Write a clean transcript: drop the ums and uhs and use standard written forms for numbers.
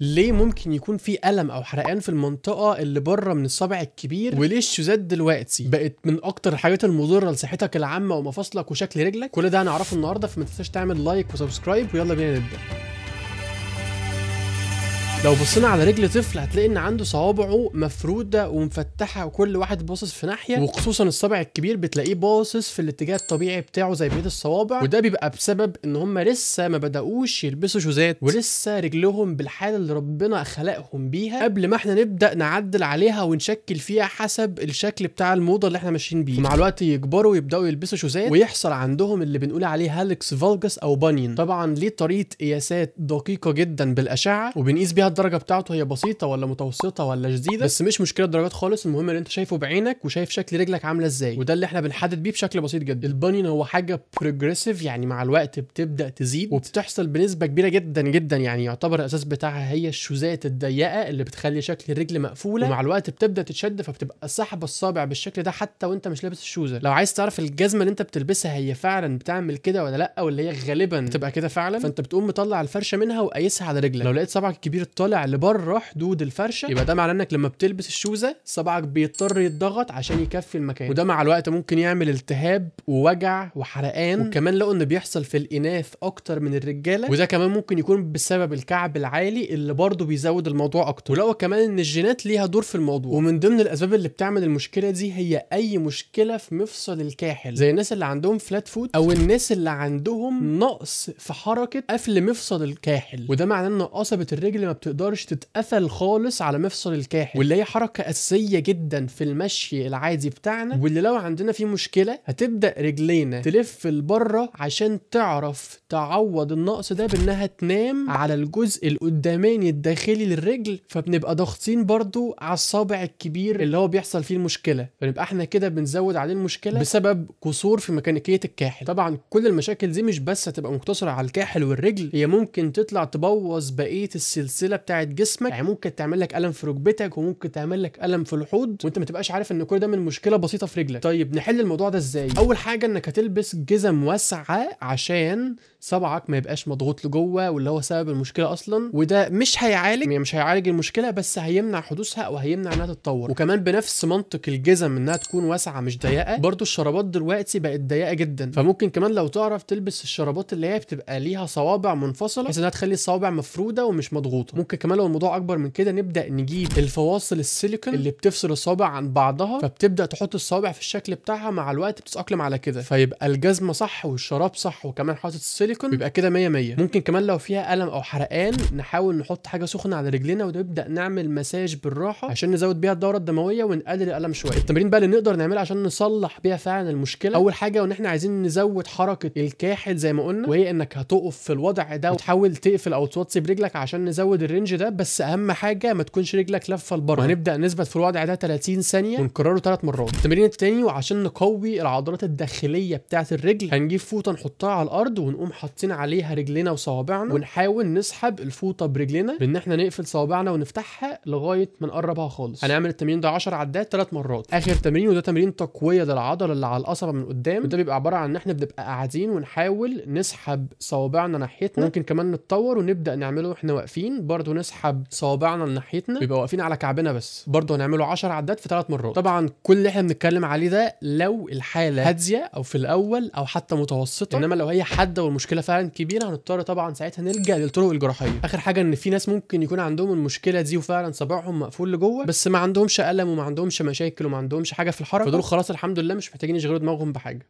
ليه ممكن يكون في ألم أو حرقان في المنطقة اللي بره من الصابع الكبير، وليه الشوزات دلوقتي بقت من أكتر الحاجات المضرة لصحتك العامة ومفاصلك وشكل رجلك. كل ده هنعرفه النهارده، فما تنساش تعمل لايك وسبسكرايب، ويلا بينا نبدأ. لو بصينا على رجل طفل هتلاقي ان عنده صوابعه مفروده ومفتحه وكل واحد باصص في ناحيه، وخصوصا الصابع الكبير بتلاقيه باصص في الاتجاه الطبيعي بتاعه زي بقيه الصوابع، وده بيبقى بسبب ان هم لسه ما بداوش يلبسوا شوزات، ولسه رجلهم بالحاله اللي ربنا خلقهم بيها قبل ما احنا نبدا نعدل عليها ونشكل فيها حسب الشكل بتاع الموضه اللي احنا ماشيين بيه. ومع الوقت يكبروا ويبداوا يلبسوا شوزات ويحصل عندهم اللي بنقول عليه هالكس فالجس او بانيون. طبعا ليه طريقه قياسات دقيقه جدا بالاشعه، وبنقيس بيها الدرجه بتاعته هي بسيطه ولا متوسطه ولا شديده، بس مش مشكله الدرجات خالص، المهم ان انت شايفه بعينك وشايف شكل رجلك عامله ازاي، وده اللي احنا بنحدد بيه بشكل بسيط جدا. البانيون هو حاجه بروجريسيف، يعني مع الوقت بتبدا تزيد وبتحصل بنسبه كبيره جدا جدا، يعني يعتبر الاساس بتاعها هي الشوزات الضيقه اللي بتخلي شكل الرجل مقفوله، ومع الوقت بتبدا تتشد فبتبقى سحب الصابع بالشكل ده حتى وانت مش لابس الشوزه. لو عايز تعرف الجزمه اللي انت بتلبسها هي فعلا بتعمل كده ولا لا، واللي هي غالبا بتبقى كده فعلا، فانت بتقوم مطلع الفرشه منها وقايسها على رجلك. لو لقيت صبعك الكبير طالع لبره حدود الفرشه يبقى ده معناه انك لما بتلبس الشوزه صبعك بيضطر يتضغط عشان يكفي المكان، وده مع الوقت ممكن يعمل التهاب ووجع وحرقان. وكمان لقوا ان بيحصل في الاناث اكتر من الرجاله، وده كمان ممكن يكون بسبب الكعب العالي اللي برضه بيزود الموضوع اكتر. ولقوا كمان ان الجينات ليها دور في الموضوع، ومن ضمن الاسباب اللي بتعمل المشكله دي هي اي مشكله في مفصل الكاحل، زي الناس اللي عندهم فلات فوت او الناس اللي عندهم نقص في حركه قفل مفصل الكاحل، وده معناه ان قصبه الرجل ما بتقدرش تتقفل خالص على مفصل الكاحل، واللي هي حركه اساسيه جدا في المشي العادي بتاعنا، واللي لو عندنا فيه مشكله هتبدا رجلينا تلف لبره عشان تعرف تعوض النقص ده بانها تنام على الجزء القداماني الداخلي للرجل، فبنبقى ضاغطين برضو على الصابع الكبير اللي هو بيحصل فيه المشكله، فنبقى احنا كده بنزود عليه المشكله بسبب قصور في ميكانيكيه الكاحل. طبعا كل المشاكل دي مش بس هتبقى مقتصره على الكاحل والرجل، هي ممكن تطلع تبوظ بقيه السلسله بتاعت جسمك، يعني ممكن تعمل لك الم في ركبتك وممكن تعمل لك الم في الحوض وانت ما تبقاش عارف ان كل ده من مشكله بسيطه في رجلك. طيب نحل الموضوع ده ازاي؟ اول حاجه انك هتلبس جزم واسعه عشان صبعك ما يبقاش مضغوط لجوه، واللي هو سبب المشكله اصلا، وده مش هيعالج المشكله بس هيمنع حدوثها او هيمنع انها تتطور. وكمان بنفس منطق الجزم انها تكون واسعه مش ضيقه، برضو الشرابات دلوقتي بقت ضيقه جدا، فممكن كمان لو تعرف تلبس الشرابات اللي هي بتبقى ليها صوابع منفصله بحيث انها تخلي الصوابع مفروده ومش مضغوطه. ممكن كمان لو الموضوع اكبر من كده نبدا نجيب الفواصل السيليكون اللي بتفصل الصوابع عن بعضها، فبتبدا تحط الصوابع في الشكل بتاعها، مع الوقت بتتاقلم على كده، فيبقى الجزمه صح والشراب صح وكمان حاطط السيليكون، بيبقى كده 100 100. ممكن كمان لو فيها الم او حرقان نحاول نحط حاجه سخنه على رجلنا ونبدا نعمل مساج بالراحه عشان نزود بيها الدوره الدمويه ونقلل الالم شويه. التمرين بقى اللي نقدر نعملها عشان نصلح بيها فعلا المشكله، اول حاجه وان احنا عايزين نزود حركه الكاحل زي ما قلنا، وهي انك هتقف في الوضع ده وتحاول تقفل او توطي برجلك عشان نزود الرينج ده، بس اهم حاجه ما تكونش رجلك لفه لبره، وهنبدا نثبت في الوضع ده 30 ثانيه ونكرره 3 مرات. التمرين الثاني وعشان نقوي العضلات الداخليه بتاعه الرجل هنجيب فوطه نحطها على الارض ونقوم حاطين عليها رجلنا وصوابعنا، ونحاول نسحب الفوطه برجلنا بان احنا نقفل صوابعنا ونفتحها لغايه ما نقربها خالص. هنعمل التمرين ده 10 عدات 3 مرات. اخر تمرين وده تمرين تقويه للعضله اللي على القصبه من قدام، وده بيبقى عباره عن ان احنا بنبقى قاعدين ونحاول نسحب صوابعنا ناحيتنا، ممكن كمان نتطور ونبدا نعمله واحنا واقفين برضو، نسحب صوابعنا ناحيتنا بيبقى واقفين على كعبنا بس، برضو هنعمله 10 عدات في 3 مرات. طبعا كل اللي احنا بنتكلم عليه ده لو الحاله هاديه او في الاول او حتى متوسطه، انما لو هي حاده والمشكله فعلا كبيره هنضطر طبعا ساعتها نلجا للطرق الجراحيه. اخر حاجه ان في ناس ممكن يكون عندهم المشكله دي وفعلا صباعهم مقفول لجوه بس ما عندهمش الم وما عندهمش مشاكل وما عندهمش حاجه في الحركه، فدول خلاص الحمد لله مش محتاجين يشغلوا دماغهم بحاجه.